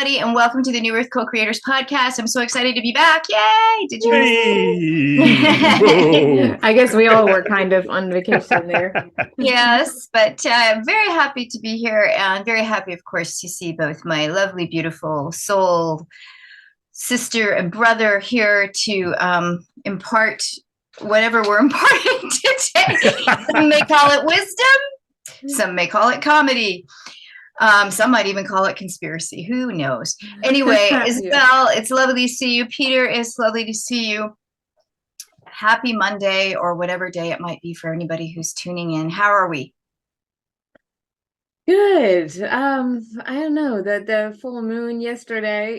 everybody, and welcome to the New Earth Co-Creators podcast. I'm so excited to be back. Yay! Did you? Hey! I guess we all were kind of on vacation there. Yes, but very happy to be here, and very happy, of course, to see both my lovely, beautiful soul sister and brother here to impart whatever we're imparting today. Some may call it wisdom, some may call it comedy. Some might even call it conspiracy. Who knows? Anyway, Isabel, it's lovely to see you. Peter, it's lovely to see you. Happy Monday or whatever day it might be for anybody who's tuning in. How are we? Good. I don't know, the full moon yesterday,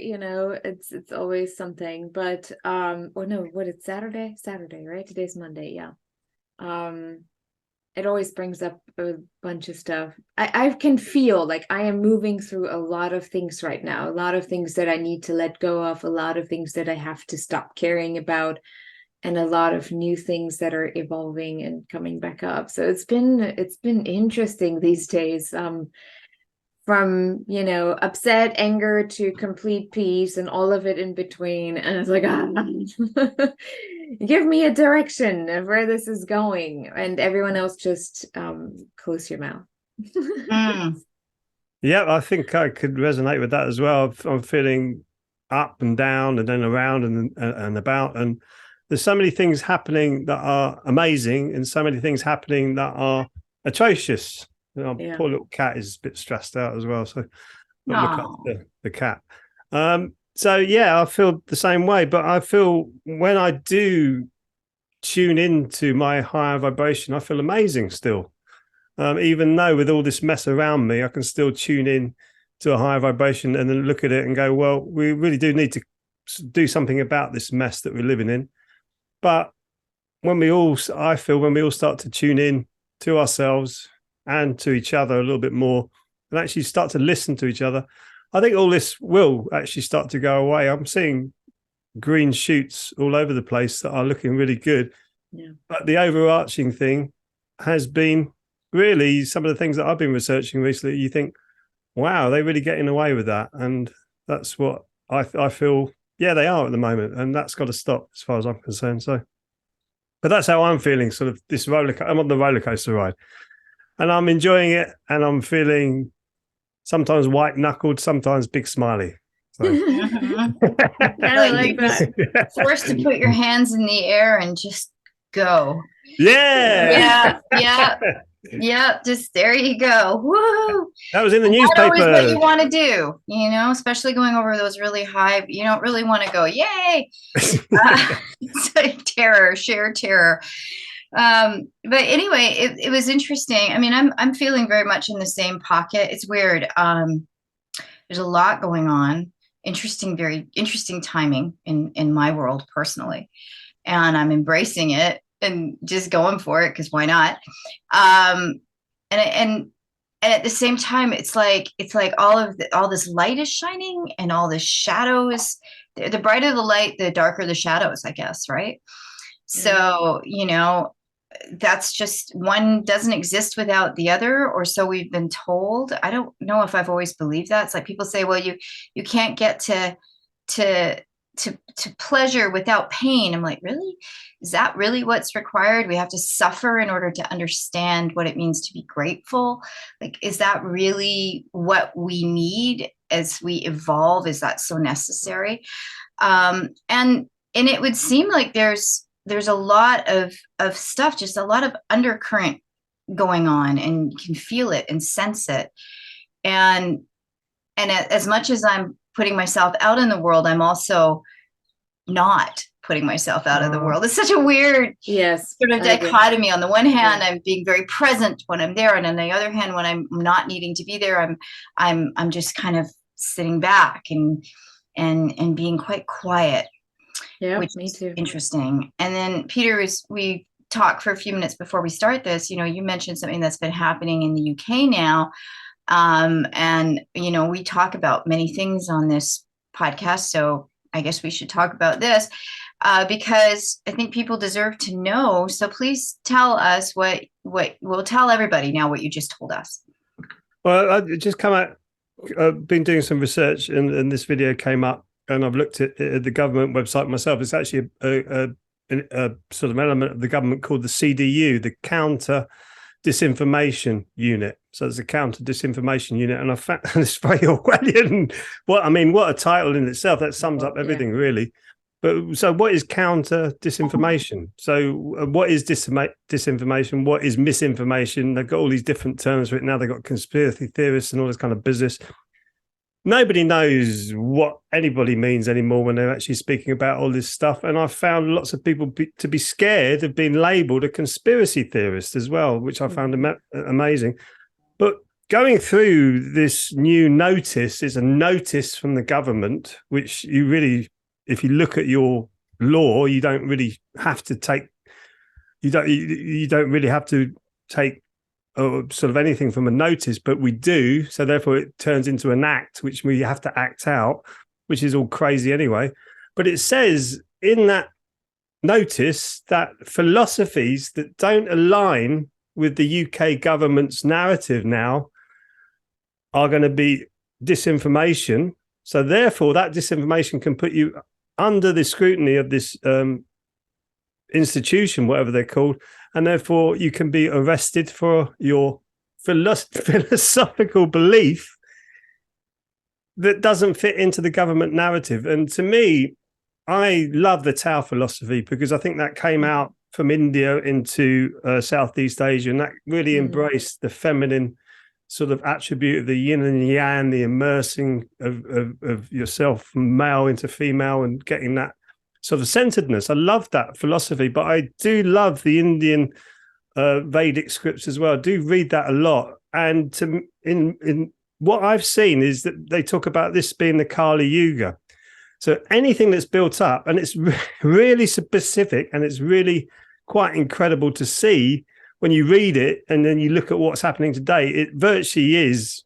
it's always something, but or no, what it's Saturday? Saturday, right? Today's Monday, yeah. It always brings up a bunch of stuff. I can feel like I am moving through a lot of things right now, a lot of things that I need to let go of, a lot of things that I have to stop caring about, and a lot of new things that are evolving and coming back up. So it's been interesting these days. From upset, anger to complete peace and all of it in between. And it's like, give me a direction of where this is going. And everyone else just close your mouth. Yeah, I think I could resonate with that as well. I'm feeling up and down and then around and about. And there's so many things happening that are amazing and so many things happening that are atrocious. Poor little cat is a bit stressed out as well. So look after the cat. So yeah, I feel the same way, but I feel when I do tune into my higher vibration, I feel amazing still. Even though with all this mess around me, I can still tune in to a higher vibration and then look at it and go, well, we really do need to do something about this mess that we're living in. But I feel when we all start to tune in to ourselves and to each other a little bit more and actually start to listen to each other, I think all this will actually start to go away. I'm seeing green shoots all over the place that are looking really good. Yeah. But the overarching thing has been really some of the things that I've been researching recently. You think, wow, they're really getting away with that. And that's what I feel, yeah, they are at the moment. And that's got to stop as far as I'm concerned. So, but that's how I'm feeling, sort of this I'm on the roller coaster ride. And I'm enjoying it, and I'm feeling sometimes white knuckled, sometimes big smiley. So. I like that. Forced to put your hands in the air and just go. Yeah. Yeah. Just there you go. Woo! That was in the newspaper. That always what you want to do, especially going over those really high. You don't really want to go, yay! It's like terror, sheer terror. But anyway, it was interesting. I mean, I'm feeling very much in the same pocket. It's weird. There's a lot going on. Very interesting timing in my world personally, and I'm embracing it and just going for it because why not? And at the same time, it's like all this light is shining and all the shadows. The brighter the light, the darker the shadows, I guess, right? So, that's just one doesn't exist without the other, or so we've been told. I don't know if I've always believed that. It's like people say, well, you can't get to pleasure without pain. I'm like, really? Is that really what's required? We have to suffer in order to understand what it means to be grateful. Like, is that really what we need as we evolve? Is that so necessary? And it would seem like there's a lot of stuff, just a lot of undercurrent going on, and you can feel it and sense it. And as much as I'm putting myself out in the world, I'm also not putting myself out of the world. It's such a weird sort of dichotomy. On the one hand, I'm being very present when I'm there, and on the other hand, when I'm not needing to be there, I'm just kind of sitting back and being quite quiet. Yeah, which me too. Is interesting. And then Peter, we talked for a few minutes before we start this. You mentioned something that's been happening in the UK now, and we talk about many things on this podcast. So I guess we should talk about this because I think people deserve to know. So please tell us what we'll tell everybody now what you just told us. Well, I just come out been doing some research, and this video came up, and I've looked at the government website myself. It's actually a sort of element of the government called the CDU, the Counter Disinformation Unit. So there's a Counter Disinformation Unit, and I found it's very Orwellian. What a title in itself. That sums up everything, really. But so what is counter disinformation? So what is disinformation? What is misinformation? They've got all these different terms for it now. They've got conspiracy theorists and all this kind of business. Nobody knows what anybody means anymore when they're actually speaking about all this stuff. And I've found lots of people to be scared of being labeled a conspiracy theorist as well, which I found amazing. But going through this new notice is a notice from the government, which you really, if you look at your law, you don't really have to take, you don't really have to take sort of anything from a notice, but we do. So therefore it turns into an act, which we have to act out, which is all crazy anyway. But it says in that notice that philosophies that don't align with the UK government's narrative now are going to be disinformation. So therefore that disinformation can put you under the scrutiny of this institution, whatever they're called, and therefore you can be arrested for your philosophical belief that doesn't fit into the government narrative. And to me, I love the Tao philosophy because I think that came out from India into Southeast Asia, and that really embraced the feminine sort of attribute of the yin and yang, the immersing of yourself from male into female and getting that sort of centeredness. I love that philosophy, but I do love the Indian Vedic scripts as well. I do read that a lot. And in what I've seen is that they talk about this being the Kali Yuga. So anything that's built up, and it's really specific, and it's really quite incredible to see when you read it and then you look at what's happening today, it virtually is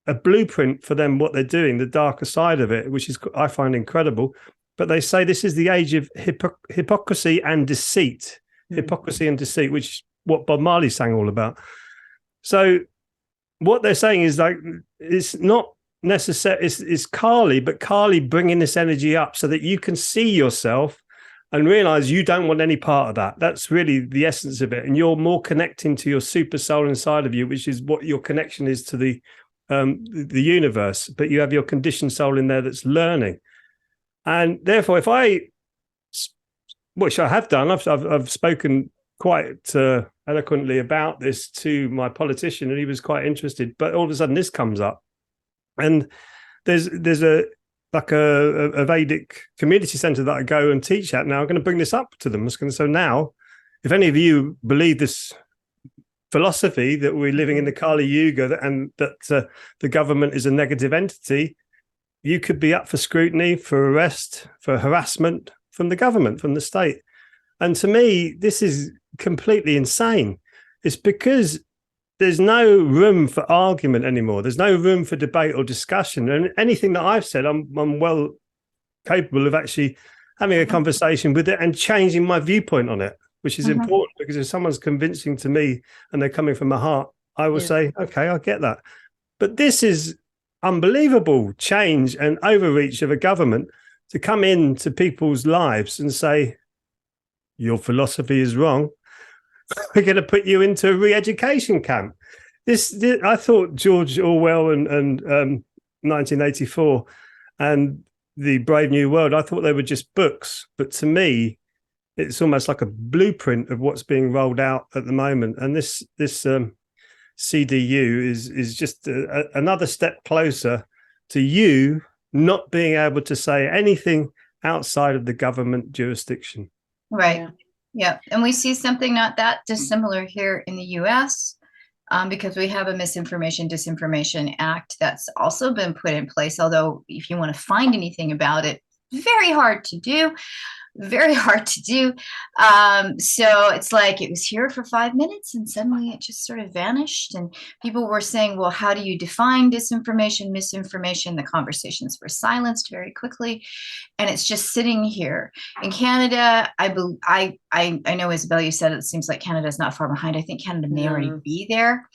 a blueprint for them, what they're doing, the darker side of it, which is, I find, incredible. But they say this is the age of hypocrisy and deceit, hypocrisy and deceit, which is what Bob Marley sang all about. So what they're saying is like, it's not necessary, it's Kali, but Kali bringing this energy up so that you can see yourself and realize you don't want any part of that. That's really the essence of it. And you're more connecting to your super soul inside of you, which is what your connection is to the universe. But you have your conditioned soul in there that's learning. And therefore, which I have done, I've spoken quite eloquently about this to my politician, and he was quite interested. But all of a sudden, this comes up, and there's a Vedic community center that I go and teach at now. I'm going to bring this up to them. So now, if any of you believe this philosophy that we're living in the Kali Yuga and that the government is a negative entity, you could be up for scrutiny, for arrest, for harassment from the government, from the state. And to me, this is completely insane. It's because there's no room for argument anymore. There's no room for debate or discussion. And anything that I've said, I'm well capable of actually having a conversation with it and changing my viewpoint on it, which is important, because if someone's convincing to me and they're coming from my heart, I will say, okay, I get that. But this is unbelievable change and overreach of a government to come into people's lives and say, your philosophy is wrong. We're going to put you into a re-education camp. This I thought George Orwell and 1984 and the Brave New World, I thought they were just books. But to me, it's almost like a blueprint of what's being rolled out at the moment. And this CDU is just another step closer to you not being able to say anything outside of the government jurisdiction. Right. Yeah. And we see something not that dissimilar here in the US, because we have a Misinformation/Disinformation Act that's also been put in place. Although if you want to find anything about it, very hard to do. very hard to do. So it's like it was here for 5 minutes and suddenly it just sort of vanished. And people were saying, well, how do you define disinformation, misinformation? The conversations were silenced very quickly. And it's just sitting here. In Canada, I know, Isabel, you said it seems like Canada's not far behind. I think Canada may already No. be there,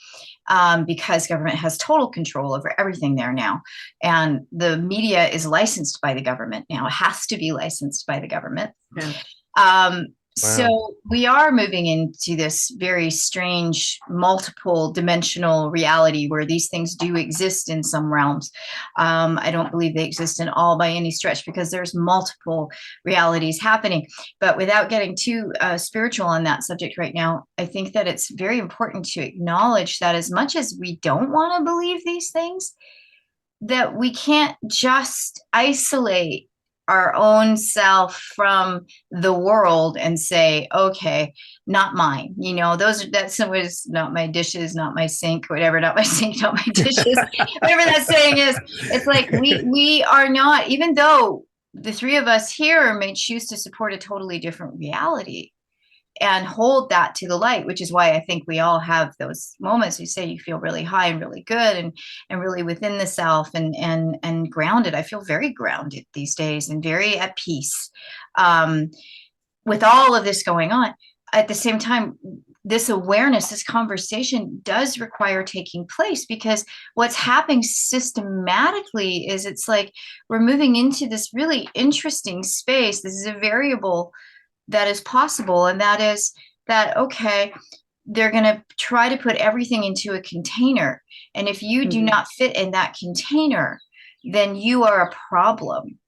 because government has total control over everything there now. And the media is licensed by the government now. It has to be licensed by the government. Yeah. Um, Wow. so we are moving into this very strange, multiple dimensional reality where these things do exist in some realms. I don't believe they exist in all by any stretch because there's multiple realities happening. But without getting too spiritual on that subject right now, I think that it's very important to acknowledge that as much as we don't want to believe these things, that we can't just isolate our own self from the world and say, okay, not mine. You know, that's was not my dishes, not my sink, whatever, not my sink, not my dishes, whatever that saying is. It's like we are not, even though the three of us here may choose to support a totally different reality and hold that to the light, which is why I think we all have those moments. You say you feel really high and really good and really within the self and grounded. I feel very grounded these days and very at peace, with all of this going on. At the same time, this awareness, this conversation does require taking place, because what's happening systematically is it's like we're moving into this really interesting space. This is a variable that is possible, and that is that, okay, they're going to try to put everything into a container, and if you do not fit in that container, then you are a problem,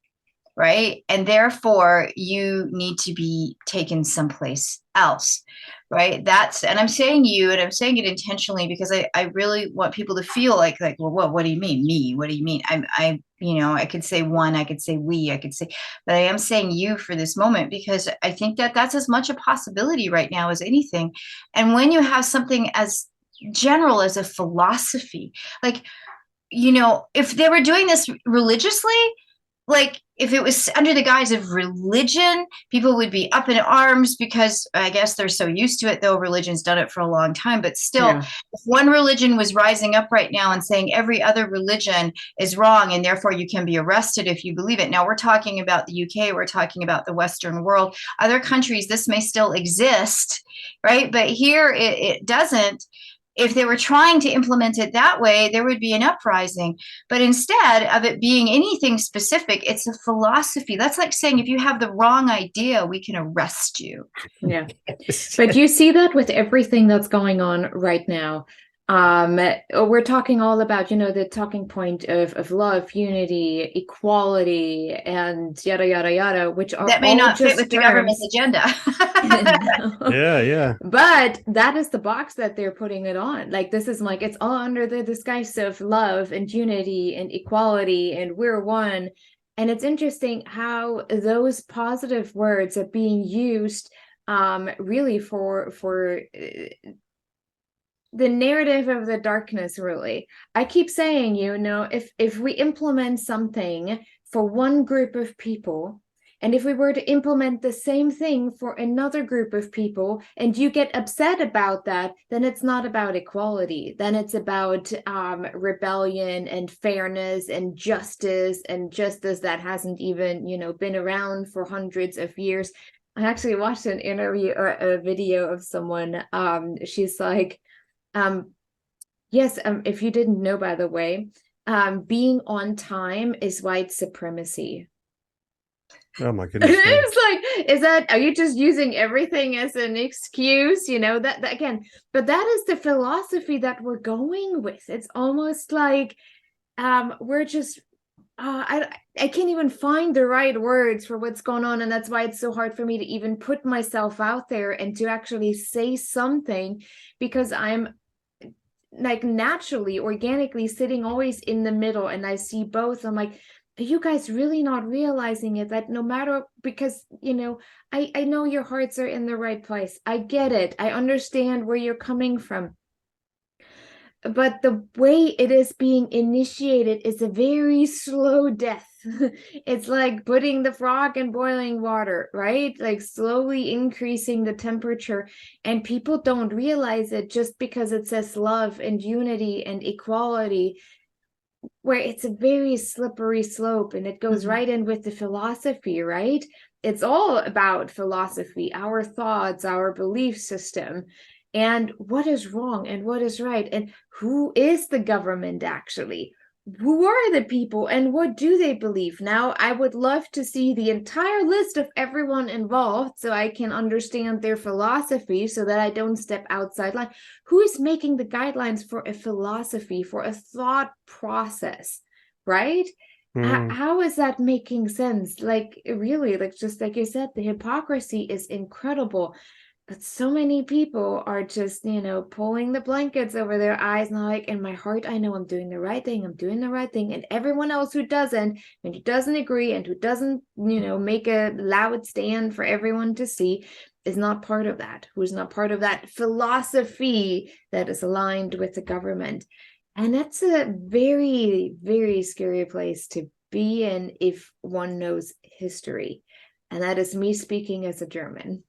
right? And therefore you need to be taken someplace else, right? That's, and I'm saying you, and I'm saying it intentionally because I really want people to feel like, well, what do you mean me? What do you mean? I could say one, I could say we, I could say, but I am saying you for this moment, because I think that that's as much a possibility right now as anything. And when you have something as general as a philosophy, like, if they were doing this religiously, like if it was under the guise of religion, people would be up in arms, because I guess they're so used to it, though religion's done it for a long time. But still, Yeah. if one religion was rising up right now and saying every other religion is wrong and therefore you can be arrested if you believe it. Now we're talking about the UK, we're talking about the Western world. Other countries, this may still exist, right? But here it doesn't. If they were trying to implement it that way, there would be an uprising. But instead of it being anything specific, it's a philosophy. That's like saying, if you have the wrong idea, we can arrest you. Yeah. But you see that with everything that's going on right now. We're talking all about, the talking point of love, unity, equality, and yada, yada, yada, which are that may all not fit just with the terms. government's agenda. No. Yeah. But that is the box that they're putting it on. Like, this is like, it's all under the disguise of love and unity and equality and we're one. And it's interesting how those positive words are being used really for the narrative of the darkness. Really, I keep saying, if we implement something for one group of people, and if we were to implement the same thing for another group of people, and you get upset about that, then it's not about equality. Then it's about rebellion and fairness and justice that hasn't even, been around for hundreds of years. I actually watched an interview or a video of someone. She's like, yes, if you didn't know, by the way, being on time is white supremacy. Oh my goodness. It's like, are you just using everything as an excuse? That again, but that is the philosophy that we're going with. It's almost like we're just I can't even find the right words for what's going on, and that's why it's so hard for me to even put myself out there and to actually say something, because I'm like naturally, organically sitting always in the middle, and I see both. I'm like, are you guys really not realizing it, that no matter, because I know your hearts are in the right place, I get it, I understand where you're coming from, but the way it is being initiated is a very slow death. It's like putting the frog in boiling water, right? Like slowly increasing the temperature. And people don't realize it just because it says love and unity and equality, where it's a very slippery slope, and it goes right in with the philosophy, right? It's all about philosophy, our thoughts, our belief system, and what is wrong and what is right, and who is the government actually? Who are the people and what do they believe? Now, I would love to see the entire list of everyone involved so I can understand their philosophy so that I don't step outside line. Who is making the guidelines for a philosophy, for a thought process, right? How is that making sense? Like, really, like, just like you said, the hypocrisy is incredible. But so many people are just, pulling the blankets over their eyes, and like, in my heart, I know I'm doing the right thing. I'm doing the right thing. And everyone else who doesn't, and who doesn't agree, and who doesn't, make a loud stand for everyone to see, is not part of that, who's not part of that philosophy that is aligned with the government. And that's a very, very scary place to be in if one knows history. And that is me speaking as a German.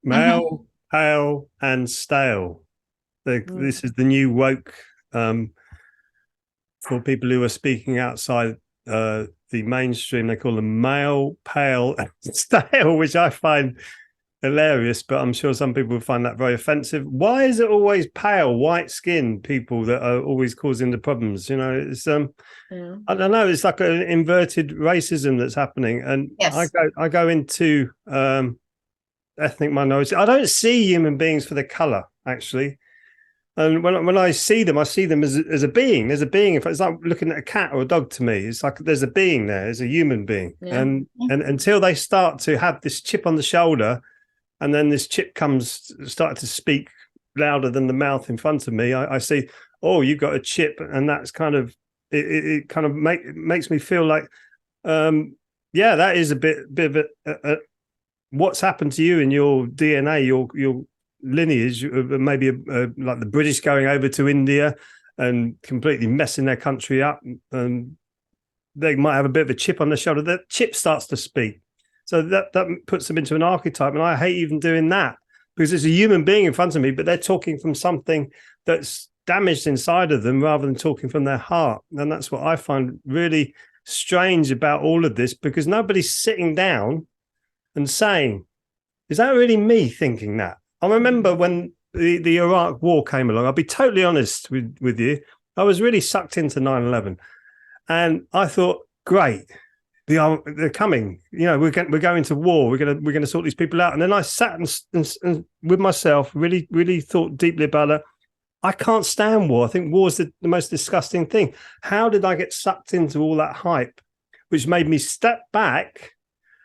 Male, pale, and stale. This is the new woke for people who are speaking outside the mainstream. They call them male, pale, and stale, which I find hilarious, but I'm sure some people would find that very offensive. Why is it always pale, white-skinned people that are always causing the problems? It's I don't know. It's like an inverted racism that's happening, and yes. I go into ethnic minority. I don't see human beings for their color, actually. And when I see them as a being. There's a being. It's like looking at a cat or a dog to me. It's like there's a being there. There's a human being. Yeah. And until they start to have this chip on the shoulder, and then this chip started to speak louder than the mouth in front of me, I see, oh, you've got a chip. And that's kind of, it kind of makes me feel like, yeah, that is a bit of a what's happened to you in your DNA, your lineage, maybe like the British going over to India and completely messing their country up, and they might have a bit of a chip on their shoulder. That chip starts to speak, so that puts them into an archetype, and I hate even doing that because there's a human being in front of me, but they're talking from something that's damaged inside of them rather than talking from their heart. And that's what I find really strange about all of this, because nobody's sitting down and saying, is that really me thinking that? I remember when the Iraq war came along, I'll be totally honest with you, I was really sucked into 9/11. And I thought, great, they're coming. We're going to war. We're going to sort these people out. And then I sat and with myself, really, really thought deeply about it. I can't stand war. I think war is the most disgusting thing. How did I get sucked into all that hype, which made me step back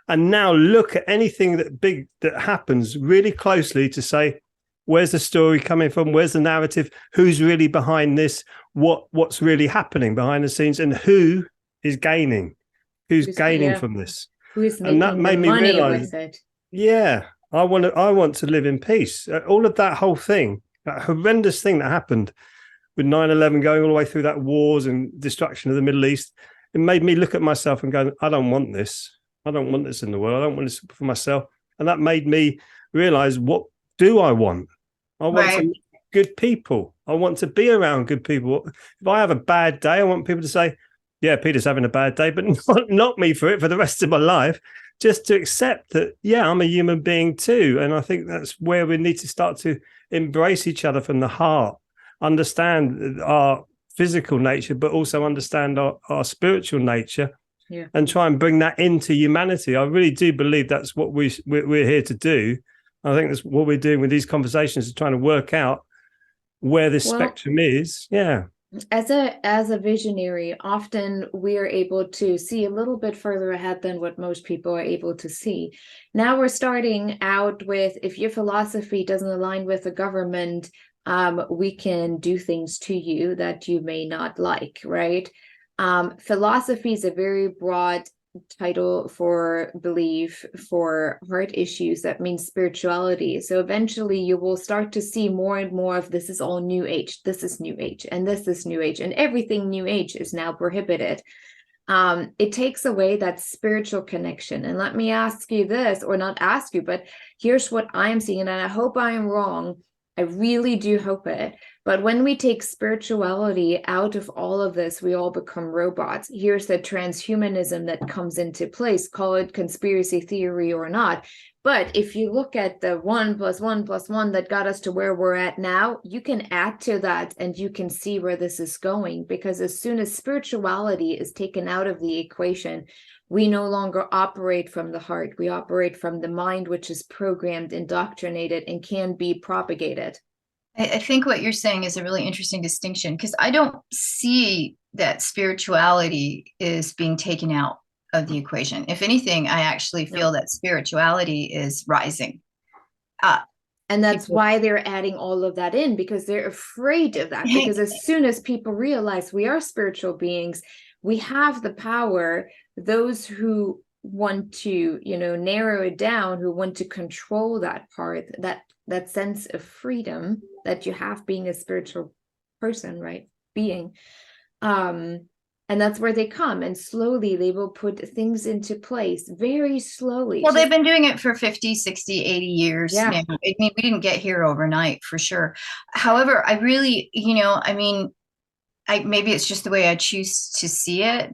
and now look at anything that happens really closely to say, where's the story coming from? Where's the narrative? Who's really behind this? What's really happening behind the scenes? And who is gaining? Who's gaining from this? Who's making the money with it? Yeah, I want to live in peace. All of that whole thing, that horrendous thing that happened with 9/11, going all the way through that wars and destruction of the Middle East, it made me look at myself and go, I don't want this. I don't want this in the world. I don't want this for myself. And that made me realize, what do I want? I want to meet good people. I want to be around good people. If I have a bad day, I want people to say, yeah, Peter's having a bad day, but not knock me for it for the rest of my life. Just to accept that, yeah, I'm a human being too. And I think that's where we need to start to embrace each other from the heart, understand our physical nature, but also understand our spiritual nature. Yeah. And try and bring that into humanity. I really do believe that's what we're here to do. I think that's what we're doing with these conversations, is trying to work out where this spectrum is. Yeah. As a visionary, often we are able to see a little bit further ahead than what most people are able to see. Now we're starting out with, if your philosophy doesn't align with the government, we can do things to you that you may not like, right? Philosophy is a very broad title for belief for heart issues that means spirituality. So eventually you will start to see more and more of this is all new age, this is new age, and this is new age, and everything new age is now prohibited. It takes away that spiritual connection. And let me ask you this, or not ask you, but here's what I'm seeing, and I hope I am wrong. I really do hope it. But when we take spirituality out of all of this, we all become robots. Here's the transhumanism that comes into place, call it conspiracy theory or not. But if you look at the 1+1+1 that got us to where we're at now, you can add to that and you can see where this is going. Because as soon as spirituality is taken out of the equation, we no longer operate from the heart. We operate from the mind, which is programmed, indoctrinated, and can be propagated. I think what you're saying is a really interesting distinction, because I don't see that spirituality is being taken out of the equation. If anything, I actually feel that spirituality is rising up. And that's why they're adding all of that in, because they're afraid of that. Because as soon as people realize we are spiritual beings, we have the power. Those who want to, narrow it down, who want to control that part, that sense of freedom that you have being a spiritual person, right? Being. And that's where they come, and slowly they will put things into place, very slowly. Well, they've been doing it for 50, 60, 80 years now. I mean, we didn't get here overnight, for sure. However, I really, maybe it's just the way I choose to see it,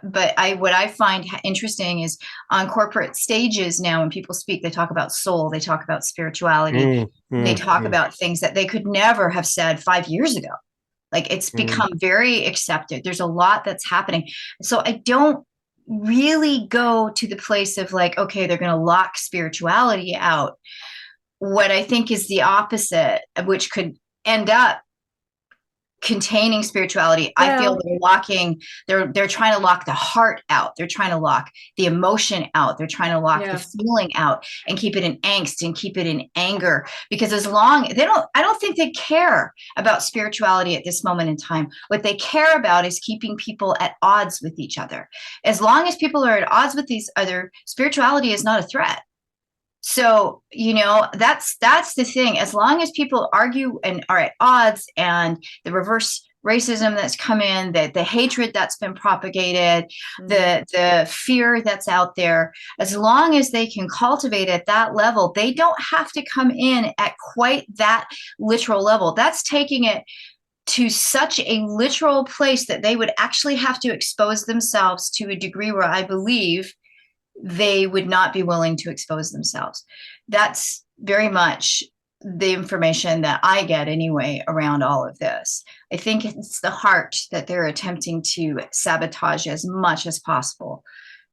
but what I find interesting is on corporate stages now, when people speak, they talk about soul, they talk about spirituality, they talk about things that they could never have said 5 years ago. Like, it's become very accepted. There's a lot that's happening. So I don't really go to the place of like, okay, they're going to lock spirituality out. What I think is the opposite, which could end up containing spirituality. I feel they're trying to lock the heart out. They're trying to lock the emotion out. They're trying to lock the feeling out and keep it in angst and keep it in anger, because I don't think they care about spirituality at this moment in time. What they care about is keeping people at odds with each other. As long as people are at odds with each other, spirituality is not a threat. So, that's the thing. As long as people argue and are at odds, and the reverse racism that's come in, the hatred that's been propagated, the fear that's out there, as long as they can cultivate at that level, they don't have to come in at quite that literal level. That's taking it to such a literal place that they would actually have to expose themselves to a degree where I believe they would not be willing to expose themselves. That's very much the information that I get anyway around all of this. I think it's the heart that they're attempting to sabotage as much as possible,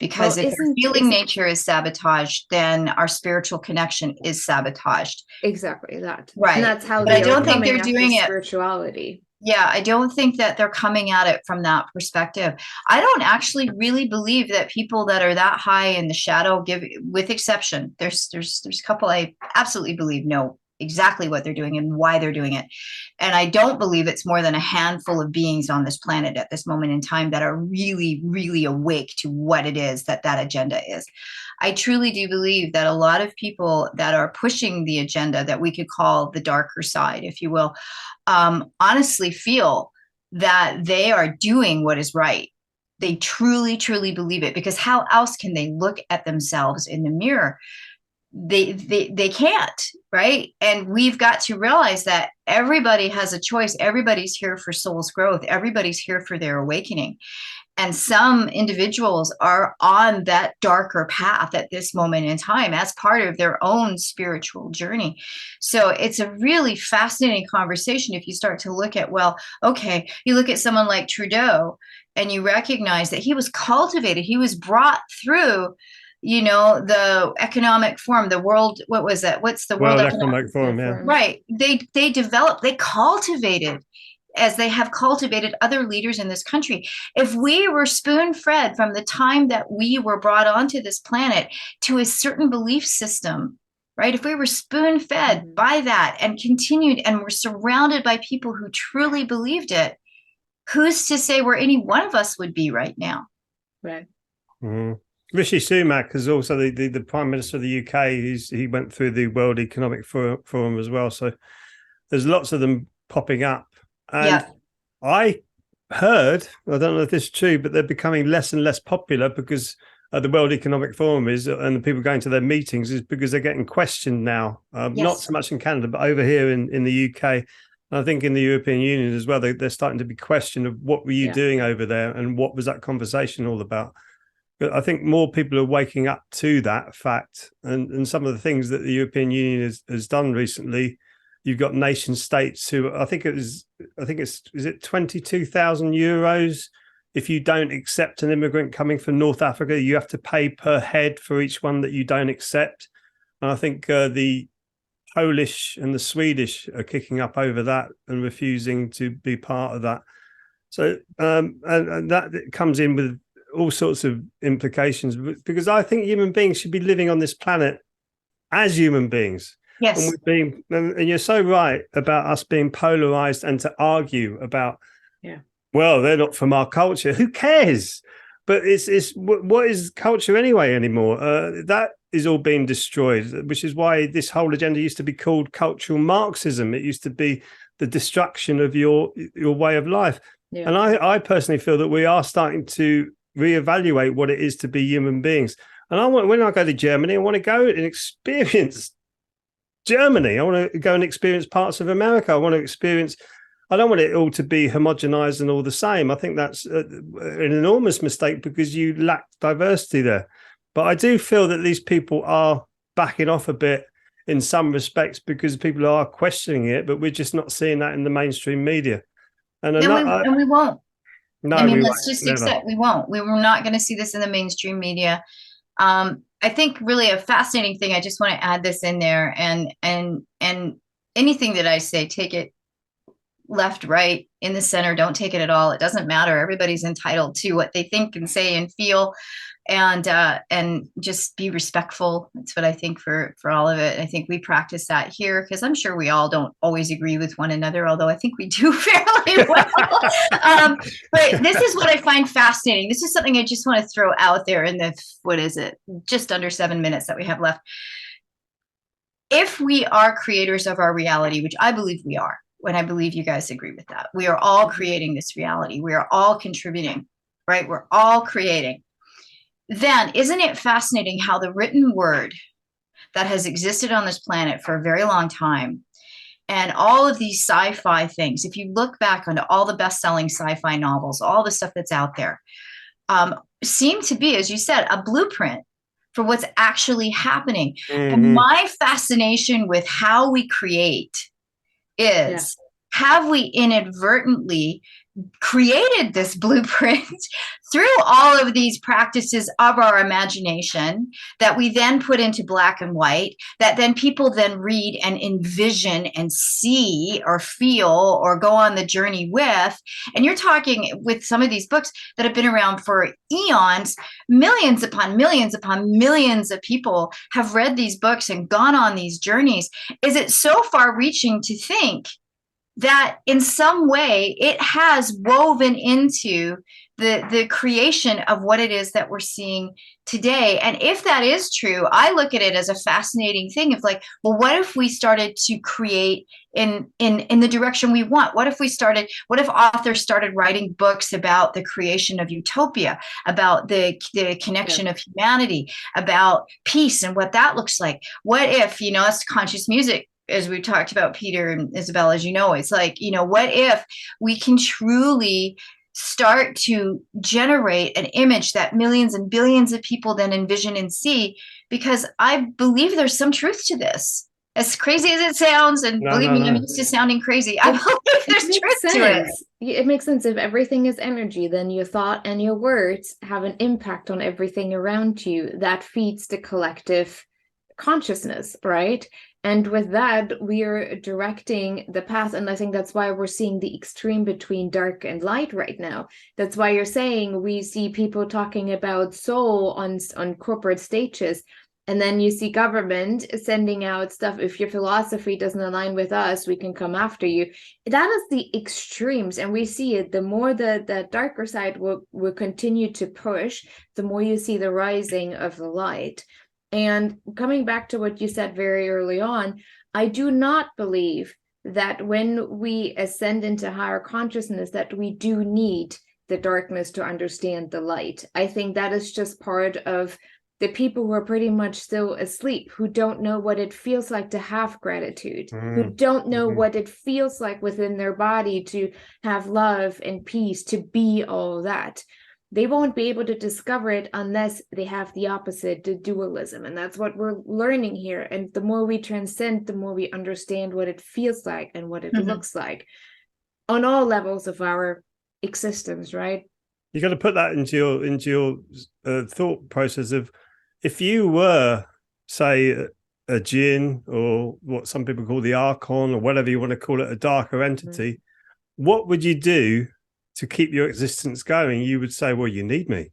because if our feeling nature is sabotaged, then our spiritual connection is sabotaged. Exactly that. Right. And that's how but I don't think they're doing it. Spirituality. Yeah, I don't think that they're coming at it from that perspective. I don't actually really believe that people that are that high in the shadow with exception, there's a couple I absolutely believe know exactly what they're doing and why they're doing it. And I don't believe it's more than a handful of beings on this planet at this moment in time that are really, really awake to what it is that agenda is. I truly do believe that a lot of people that are pushing the agenda that we could call the darker side, if you will, honestly feel that they are doing what is right. They truly, truly believe it, because how else can they look at themselves in the mirror? They can't, right? And we've got to realize that everybody has a choice. Everybody's here for soul's growth. Everybody's here for their awakening. And some individuals are on that darker path at this moment in time as part of their own spiritual journey. So it's a really fascinating conversation if you start to look at, well, okay, you look at someone like Trudeau and you recognize that he was cultivated, he was brought through, the economic forum, the world, what was that? What's the World Economic Forum? Yeah. Right. They developed, they cultivated, as they have cultivated other leaders in this country. If we were spoon-fed from the time that we were brought onto this planet to a certain belief system, right? If we were spoon-fed by that and continued and were surrounded by people who truly believed it, who's to say where any one of us would be right now? Right. Mm. Rishi Sunak is also the Prime Minister of the UK. He went through the World Economic Forum as well. So there's lots of them popping up. And Yeah. I heard, I don't know if this is true, but they're becoming less and less popular because the World Economic Forum is, and the people going to their meetings is because they're getting questioned now. Not Yes. so much in Canada, but over here in the UK. I think in the European Union as well, they're starting to be questioned of what were you doing over there and what was that conversation all about. But I think more people are waking up to that fact, and some of the things that the European Union has done recently. You've got nation states who I think is it €22,000 if you don't accept an immigrant coming from North Africa, you have to pay per head for each one that you don't accept. And I think the Polish and the Swedish are kicking up over that and refusing to be part of that. So and that comes in with all sorts of implications, because I think human beings should be living on this planet as human beings. Yes. And and you're so right about us being polarized and to argue about, well, they're not from our culture. Who cares? But it's what is culture anyway anymore? That is all being destroyed, which is why this whole agenda used to be called cultural Marxism. It used to be the destruction of your way of life. Yeah. And I personally feel that we are starting to reevaluate what it is to be human beings. And when I go to Germany, I want to go and experience Germany. I want to go and experience parts of America. I want to experience. I don't want it all to be homogenized and all the same. I think that's an enormous mistake because you lack diversity there. But I do feel that these people are backing off a bit in some respects because people are questioning it, but we're just not seeing that in the mainstream media. And we won't. No, I mean, let's just never. accept we won't. We were not going to see this in the mainstream media. I think really a fascinating thing. I just want to add this in there, and anything that I say, take it left, right, in the center. Don't take it at all. It doesn't matter. Everybody's entitled to what they think and say and feel, and just be respectful. That's what I think for all of it. I think we practice that here because I'm sure we all don't always agree with one another, although I think we do fairly well. But this is what I find fascinating. This is something I just want to throw out there in the, what is it, just under 7 minutes that we have left. If we are creators of our reality, which I believe we are, and I believe you guys agree with that, we are all creating this reality. We are all contributing, right? We're all creating. Then isn't it fascinating how the written word that has existed on this planet for a very long time, and all of these sci-fi things, if you look back onto all the best-selling sci-fi novels, all the stuff that's out there, seem to be, as you said, a blueprint for what's actually happening. Mm-hmm. And my fascination with how we create is, have we inadvertently created this blueprint through all of these practices of our imagination that we then put into black and white, that then people then read and envision and see or feel or go on the journey with? And you're talking with some of these books that have been around for eons, millions upon millions upon millions of people have read these books and gone on these journeys. Is it so far reaching to think that in some way it has woven into the creation of what it is that we're seeing today? And if that is true, I look at it as a fascinating thing of like, well, what if we started to create in the direction we want? What if authors started writing books about the creation of utopia, about the connection of humanity, about peace and what that looks like? What if, that's conscious music, as we talked about, Peter and Isabel, as you know, it's like, what if we can truly start to generate an image that millions and billions of people then envision and see? Because I believe there's some truth to this. As crazy as it sounds, and believe me, I'm used to sounding crazy, I believe there's truth to it. It makes sense. If everything is energy, then your thought and your words have an impact on everything around you. That feeds the collective consciousness, right? And with that, we are directing the path. And I think that's why we're seeing the extreme between dark and light right now. That's why you're saying we see people talking about soul on corporate stages. And then you see government sending out stuff. If your philosophy doesn't align with us, we can come after you. That is the extremes. And we see it. The more the darker side will continue to push, the more you see the rising of the light. And coming back to what you said very early on, I do not believe that when we ascend into higher consciousness, that we do need the darkness to understand the light. I think that is just part of the people who are pretty much still asleep, who don't know what it feels like to have gratitude, who don't know what it feels like within their body to have love and peace, to be all that. They won't be able to discover it unless they have the opposite, the dualism. And that's what we're learning here. And the more we transcend, the more we understand what it feels like and what it looks like on all levels of our existence, right? You got to put that into your thought process of, if you were, say, a jinn, or what some people call the archon, or whatever you want to call it, a darker entity, what would you do to keep your existence going? You would say, well, you need me.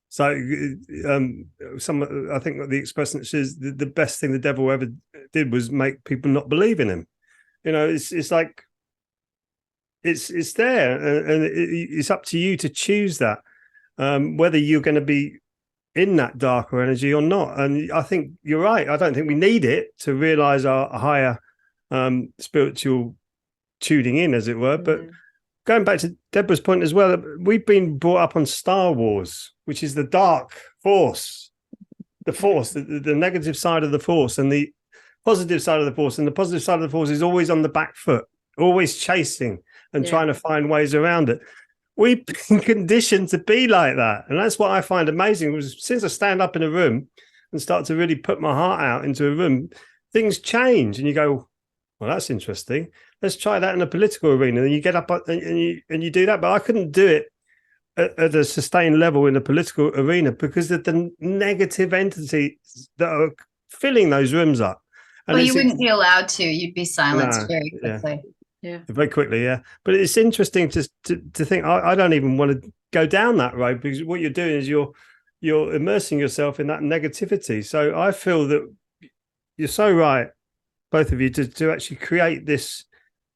So I think the expression says the best thing the devil ever did was make people not believe in him. You know, it's like, it's there, and it's up to you to choose that, whether you're going to be in that darker energy or not. And I think you're right. I don't think we need it to realize our higher spiritual tuning in, as it were. But going back to Deborah's point as well, we've been brought up on Star Wars, which is the dark force, the negative side of the force, and the positive side of the force. And the positive side of the force is always on the back foot, always chasing and trying to find ways around it. We've been conditioned to be like that. And that's what I find amazing. Was since I stand up in a room and start to really put my heart out into a room, things change. And you go, well, that's interesting. Let's try that in a political arena. And you get up and you do that. But I couldn't do it at a sustained level in the political arena because of the negative entities that are filling those rooms up. And well, you wouldn't be allowed to. You'd be silenced very quickly. Yeah, very quickly. Yeah, but it's interesting to think. I don't even want to go down that road, because what you're doing is you're immersing yourself in that negativity. So I feel that you're so right, both of you, to actually create this.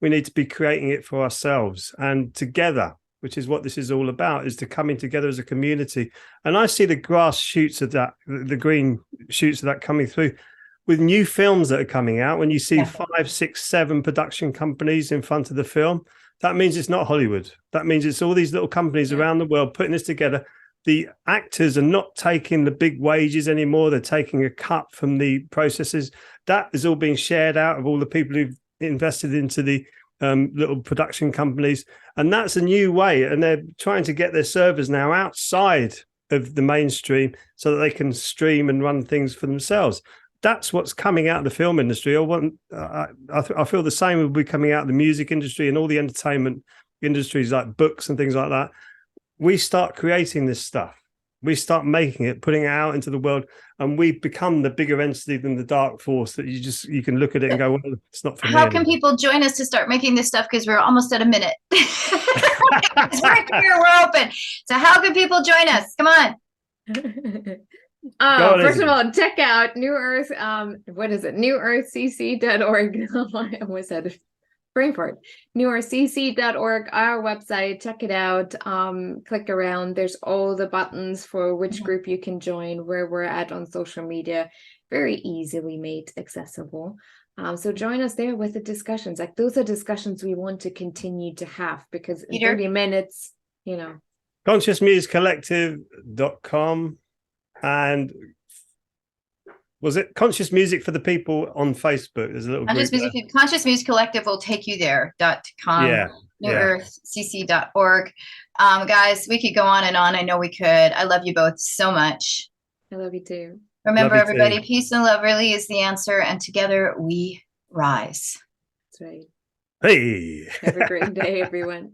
We need to be creating it for ourselves and together, which is what this is all about, is to coming together as a community. And I see the grass shoots of that, the green shoots of that coming through with new films that are coming out. When you see 5, 6, 7 production companies in front of the film, that means it's not Hollywood. That means it's all these little companies around the world putting this together. The actors are not taking the big wages anymore. They're taking a cut from the processes. That is all being shared out of all the people who've invested into the little production companies. And that's a new way. And they're trying to get their servers now outside of the mainstream so that they can stream and run things for themselves. That's what's coming out of the film industry. I feel the same will be coming out of the music industry and all the entertainment industries, like books and things like that. We start creating this stuff. We start making it, putting it out into the world, and we become the bigger entity than the dark force that you can look at it and go, well, it's not for me. How can people join us to start making this stuff? Because we're almost at a minute. We're here, we're open. So how can people join us? Come on. First of all, check out New Earth. What is it? newearthcc.org. I almost had a brain fart. newearthcc.org, our website. Check it out. Click around. There's all the buttons for which group you can join, where we're at on social media. Very easily made accessible. So join us there with the discussions. Like, those are discussions we want to continue to have, because in 30 minutes, ConsciousMusicCollective.com. And was it Conscious Music for the People on Facebook? There's a little Conscious Music Collective will take you there. .com, newearthcc.org. Guys, we could go on and on. I know we could. I love you both so much. I love you too. Remember, everybody, peace and love really is the answer, and together we rise. That's right. Hey. Have a great day, everyone.